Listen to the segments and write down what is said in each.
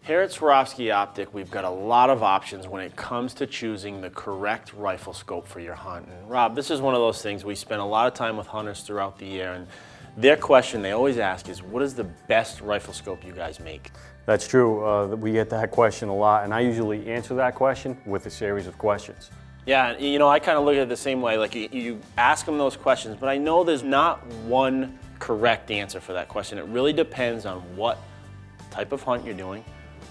Here at Swarovski Optik, we've got a lot of options when it comes to choosing the correct rifle scope for your hunt. And Rob, this is one of those things we spend a lot of time with hunters throughout the year, and their question they always ask is, what is the best rifle scope you guys make? That's true. We get that question a lot, and I usually answer that question with a series of questions. Yeah, you know, I kind of look at it the same way. Like, you ask them those questions, but I know there's not one correct answer for that question. It really depends on what type of hunt you're doing,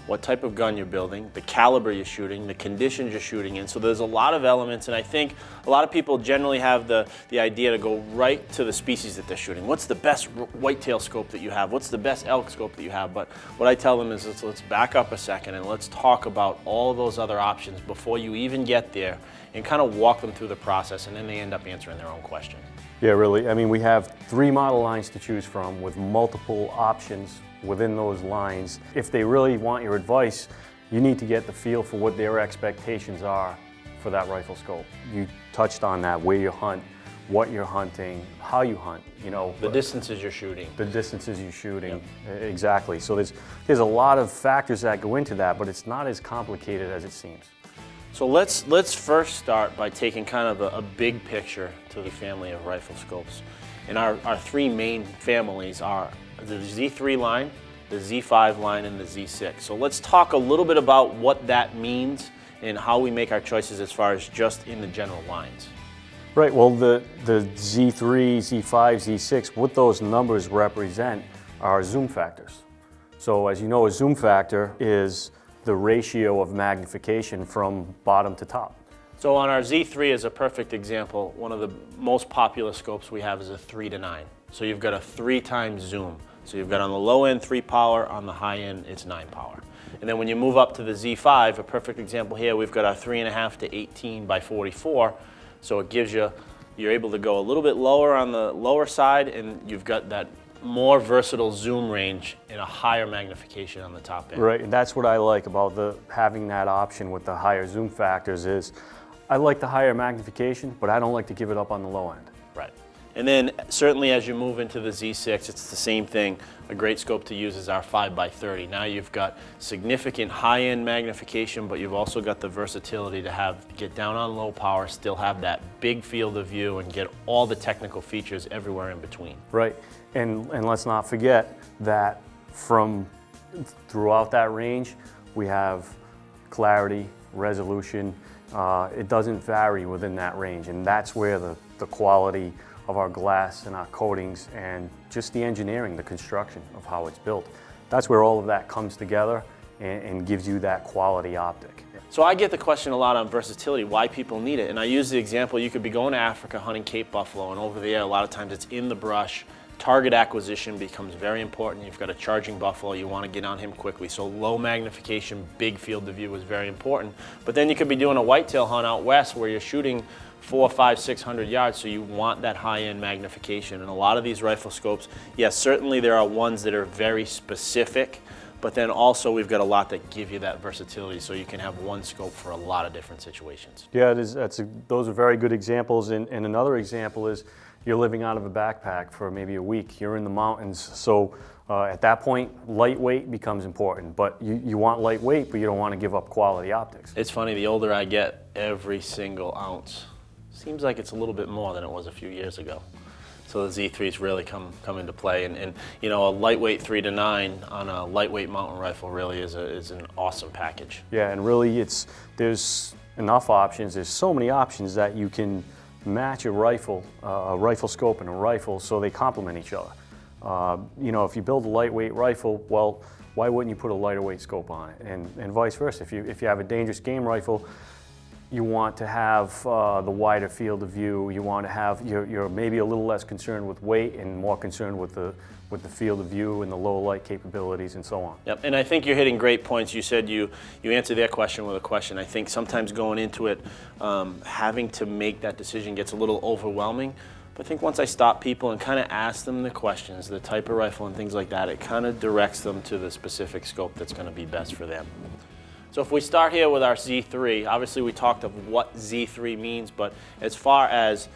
what type of gun you're building, the caliber you're shooting, the conditions you're shooting in. So there's a lot of elements, and I think a lot of people generally have the idea to go right to the species that they're shooting. What's the best whitetail scope that you have? What's the best elk scope that you have? But what I tell them is let's back up a second and let's talk about all of those other options before you even get there, and kind of walk them through the process, and then they end up answering their own question. Yeah, really. I mean, we have 3 model lines to choose from with multiple options within those lines. If they really want your advice, you need to get the feel for what their expectations are for that rifle scope. You touched on that, where you hunt, what you're hunting, how you hunt, you know. The distances you're shooting. The distances you're shooting, yep. Exactly. So there's a lot of factors that go into that, but it's not as complicated as it seems. So let's first start by taking kind of a big picture to the family of rifle scopes. And our 3 main families are the Z3 line, the Z5 line, and the Z6. So let's talk a little bit about what that means and how we make our choices as far as just in the general lines. Right, well the Z3, Z5, Z6, what those numbers represent are zoom factors. So as you know, a zoom factor is the ratio of magnification from bottom to top. So on our Z3 is a perfect example. One of the most popular scopes we have is a 3:9. So you've got a 3 times zoom. So you've got on the low end 3 power, on the high end it's 9 power. And then when you move up to the Z5, a perfect example here, we've got our 3.5 to 18 by 44. So it gives you, you're able to go a little bit lower on the lower side, and you've got that more versatile zoom range and a higher magnification on the top end. Right, and that's what I like about having that option with the higher zoom factors is I like the higher magnification, but I don't like to give it up on the low end. Right. And then certainly as you move into the Z6, it's the same thing. A great scope to use is our 5x30. Now you've got significant high-end magnification, but you've also got the versatility to get down on low power, still have that big field of view, and get all the technical features everywhere in between. Right, and let's not forget that throughout that range, we have clarity, resolution. It doesn't vary within that range, and that's where the quality of our glass and our coatings and just the engineering, the construction of how it's built, that's where all of that comes together and gives you that quality optic. So I get the question a lot on versatility, why people need it, and I use the example, you could be going to Africa hunting Cape buffalo, and over there a lot of times it's in the brush. Target acquisition becomes very important. You've got a charging buffalo, you want to get on him quickly, so low magnification, big field of view is very important. But then you could be doing a whitetail hunt out west where you're shooting 400, 500, 600 yards, so you want that high-end magnification. And a lot of these rifle scopes, yes, certainly there are ones that are very specific, but then also we've got a lot that give you that versatility, so you can have one scope for a lot of different situations. Yeah, those are very good examples, and another example is you're living out of a backpack for maybe a week, you're in the mountains, so at that point, lightweight becomes important, but you want lightweight, but you don't want to give up quality optics. It's funny, the older I get, every single ounce seems like it's a little bit more than it was a few years ago. So the Z3s really come into play, and you know, a lightweight 3-9 on a lightweight mountain rifle really is an awesome package. Yeah, and really there's enough options, there's so many options that you can match a rifle scope and a rifle so they complement each other. You know, if you build a lightweight rifle, well, why wouldn't you put a lighter weight scope on it? And vice versa. If you have a dangerous game rifle, you want to have the wider field of view. You want to have, you're maybe a little less concerned with weight and more concerned with the field of view and the low light capabilities and so on. Yep, and I think you're hitting great points. You said you answered their question with a question. I think sometimes going into it, having to make that decision gets a little overwhelming. But I think once I stop people and kind of ask them the questions, the type of rifle and things like that, it kind of directs them to the specific scope that's going to be best for them. So if we start here with our Z3, obviously we talked of what Z3 means, but as far as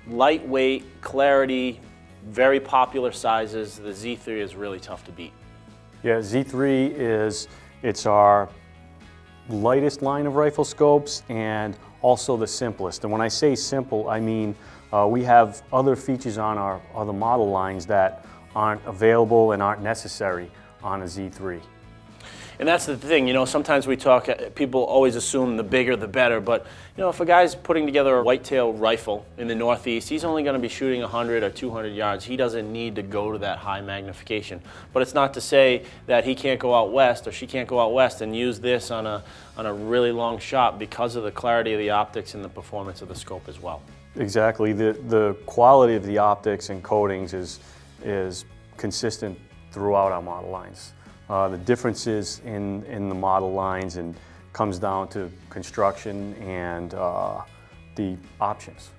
lightweight, clarity, very popular sizes, the Z3 is really tough to beat. Yeah, Z3 it's our lightest line of rifle scopes and also the simplest. And when I say simple, I mean we have other features on our other model lines that aren't available and aren't necessary on a Z3. And that's the thing, you know, sometimes we talk, people always assume the bigger the better, but you know, if a guy's putting together a whitetail rifle in the Northeast, he's only going to be shooting 100 or 200 yards. He doesn't need to go to that high magnification. But it's not to say that he can't go out west or she can't go out west and use this on a really long shot because of the clarity of the optics and the performance of the scope as well. Exactly. The quality of the optics and coatings is consistent throughout our model lines. The differences in the model lines and comes down to construction and the options.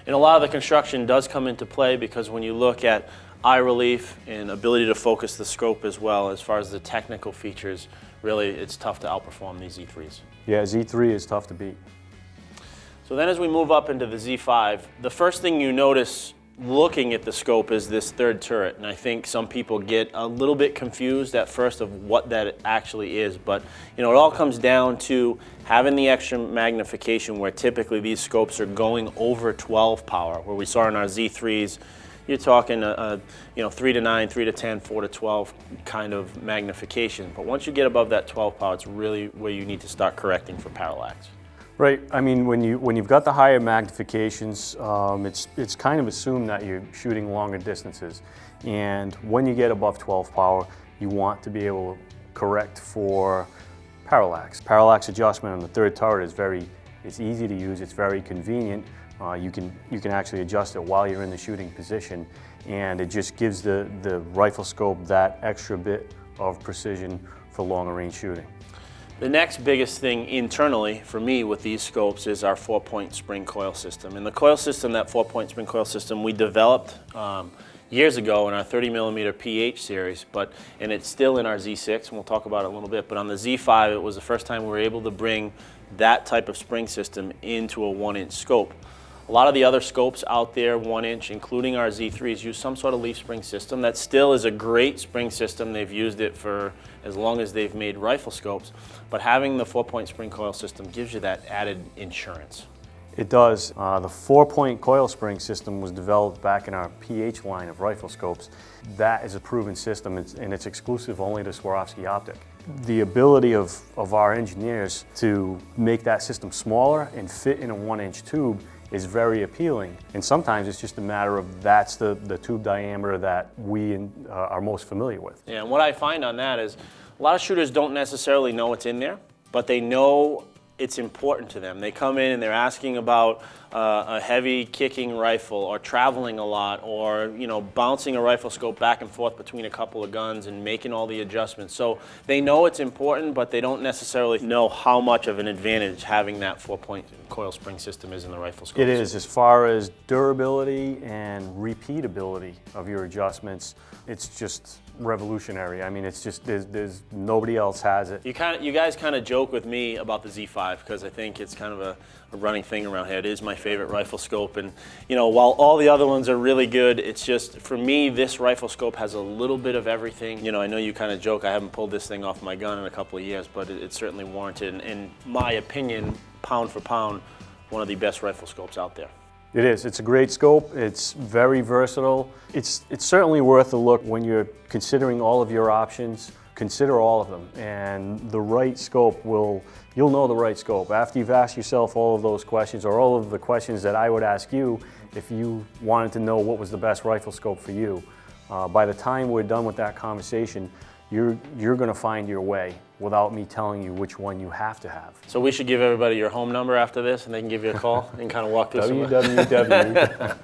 And a lot of the construction does come into play because when you look at eye relief and ability to focus the scope as well, as far as the technical features, really it's tough to outperform these Z3s. Yeah, Z3 is tough to beat. So then as we move up into the Z5, the first thing you notice looking at the scope is this third turret, and I think some people get a little bit confused at first of what that actually is, but you know, it all comes down to having the extra magnification where typically these scopes are going over 12 power, where we saw in our Z3s, you're talking you know, 3 to 9, 3 to 10, 4 to 12 kind of magnification, but once you get above that 12 power, it's really where you need to start correcting for parallax. Right. I mean, when you've got the higher magnifications, it's kind of assumed that you're shooting longer distances, and when you get above 12 power, you want to be able to correct for parallax. Parallax adjustment on the third turret is it's easy to use. It's very convenient. You can actually adjust it while you're in the shooting position, and it just gives the rifle scope that extra bit of precision for longer range shooting. The next biggest thing internally for me with these scopes is our 4-point spring coil system. And the coil system, that 4-point spring coil system, we developed years ago in our 30mm PH series, and it's still in our Z6, and we'll talk about it a little bit, but on the Z5 it was the first time we were able to bring that type of spring system into a 1-inch scope. A lot of the other scopes out there, 1-inch, including our Z3s, use some sort of leaf spring system. That still is a great spring system. They've used it for as long as they've made rifle scopes. But having the 4-point spring coil system gives you that added insurance. It does. The 4-point coil spring system was developed back in our PH line of rifle scopes. That is a proven system, and it's exclusive only to Swarovski Optik. The ability of our engineers to make that system smaller and fit in a 1-inch tube is very appealing, and sometimes it's just a matter of that's the tube diameter that we are most familiar with. Yeah, and what I find on that is a lot of shooters don't necessarily know what's in there, but they know it's important to them. They come in and they're asking about a heavy kicking rifle or traveling a lot or, you know, bouncing a rifle scope back and forth between a couple of guns and making all the adjustments. So they know it's important, but they don't necessarily know how much of an advantage having that 4-point coil spring system is in the rifle scope. It is. As far as durability and repeatability of your adjustments, it's just revolutionary. I mean, it's just, there's nobody else has it. You guys kind of joke with me about the Z5 because I think it's kind of a running thing around here. It is my favorite rifle scope, and you know, while all the other ones are really good, it's just, for me, this rifle scope has a little bit of everything. You know, I know you kind of joke I haven't pulled this thing off my gun in a couple of years, but it's certainly warranted, and in my opinion, pound for pound, one of the best rifle scopes out there. It is. It's a great scope. It's very versatile. It's certainly worth a look when you're considering all of your options. Consider all of them, and the right scope you'll know the right scope. After you've asked yourself all of those questions, or all of the questions that I would ask you if you wanted to know what was the best rifle scope for you, by the time we're done with that conversation, you're going to find your way without me telling you which one you have to have. So we should give everybody your home number after this, and they can give you a call and kind of walk through www.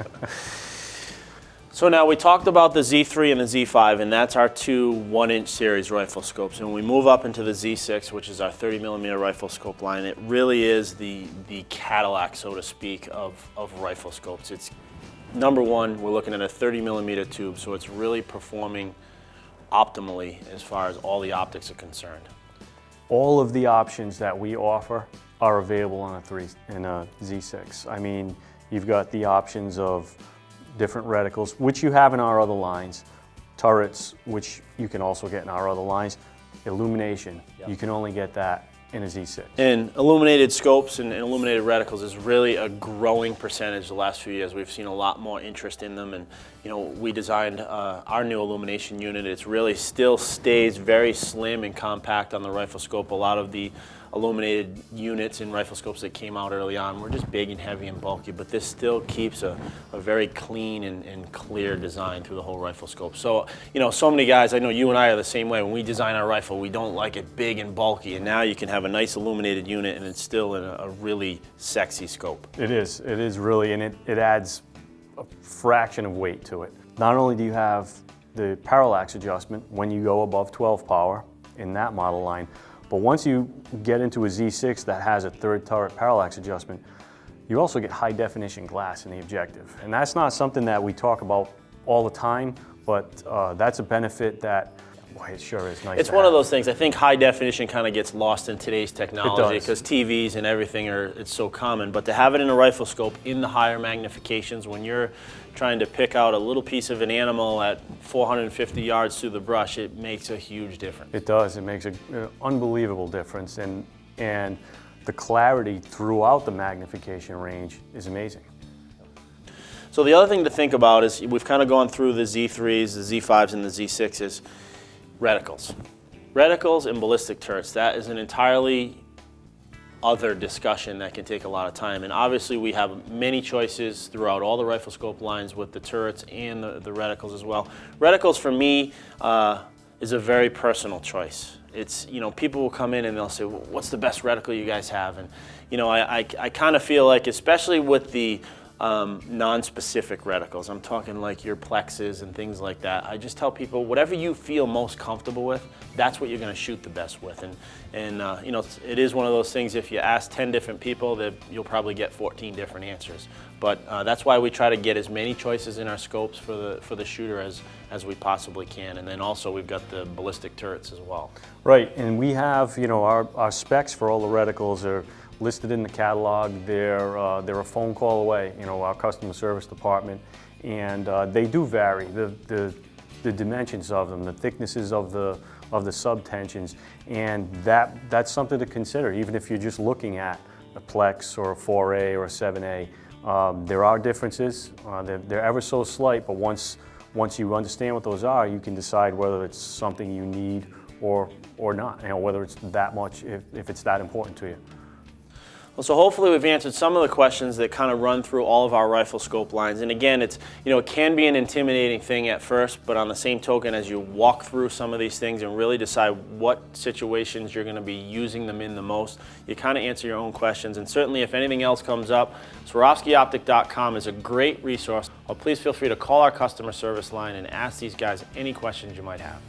So now we talked about the Z3 and the Z5, and that's our two 1-inch series rifle scopes. And when we move up into the Z6, which is our 30mm rifle scope line, it really is the Cadillac, so to speak, of rifle scopes. It's number one, we're looking at a 30mm tube, so it's really performing optimally as far as all the optics are concerned. All of the options that we offer are available on a Z6. I mean, you've got the options of different reticles, which you have in our other lines, turrets, which you can also get in our other lines. Illumination, you can only get that in a Z6. And illuminated scopes and illuminated reticles is really a growing percentage the last few years. We've seen a lot more interest in them, and you know, we designed our new illumination unit. It's really still stays very slim and compact on the rifle scope. A lot of the illuminated units and rifle scopes that came out early on were just big and heavy and bulky, but this still keeps a very clean and clear design through the whole rifle scope. So, you know, so many guys, I know you and I are the same way. When we design our rifle, we don't like it big and bulky, and now you can have a nice illuminated unit and it's still in a really sexy scope. It is really, and it adds a fraction of weight to it. Not only do you have the parallax adjustment when you go above 12 power in that model line, but once you get into a Z6 that has a third turret parallax adjustment, you also get high definition glass in the objective. And that's not something that we talk about all the time, but that's a benefit that, boy, it sure is nice. It's one of those things. I think high definition kind of gets lost in today's technology because TVs and everything it's so common. But to have it in a rifle scope in the higher magnifications, when you're trying to pick out a little piece of an animal at 450 yards through the brush, it makes a huge difference. It does. It makes an unbelievable difference, and the clarity throughout the magnification range is amazing. So the other thing to think about is we've kind of gone through the Z3s, the Z5s, and the Z6s. Reticles. Reticles and ballistic turrets, that is an entirely other discussion that can take a lot of time. And obviously we have many choices throughout all the rifle scope lines with the turrets and the reticles as well. Reticles for me is a very personal choice. It's, you know, people will come in and they'll say, well, what's the best reticle you guys have? And, you know, I kind of feel like, especially with the non-specific reticles, I'm talking like your plexes and things like that, I just tell people whatever you feel most comfortable with, that's what you're going to shoot the best with. And you know, it is one of those things, if you ask 10 different people, that you'll probably get 14 different answers. But that's why we try to get as many choices in our scopes for the shooter as we possibly can. And then also we've got the ballistic turrets as well. Right, and we have, you know, our specs for all the reticles are listed in the catalog. They're a phone call away, you know, our customer service department, and they do vary. The dimensions of them, the thicknesses of the subtensions, and that's something to consider. Even if you're just looking at a Plex or a 4A or a 7A, there are differences. They're ever so slight, but once you understand what those are, you can decide whether it's something you need or not. You know, whether it's that much, if it's that important to you. Well, so hopefully we've answered some of the questions that kind of run through all of our rifle scope lines. And again, it's, you know, it can be an intimidating thing at first, but on the same token, as you walk through some of these things and really decide what situations you're going to be using them in the most, you kind of answer your own questions. And certainly if anything else comes up, SWAROVSKIOPTIK.com is a great resource. Well, please feel free to call our customer service line and ask these guys any questions you might have.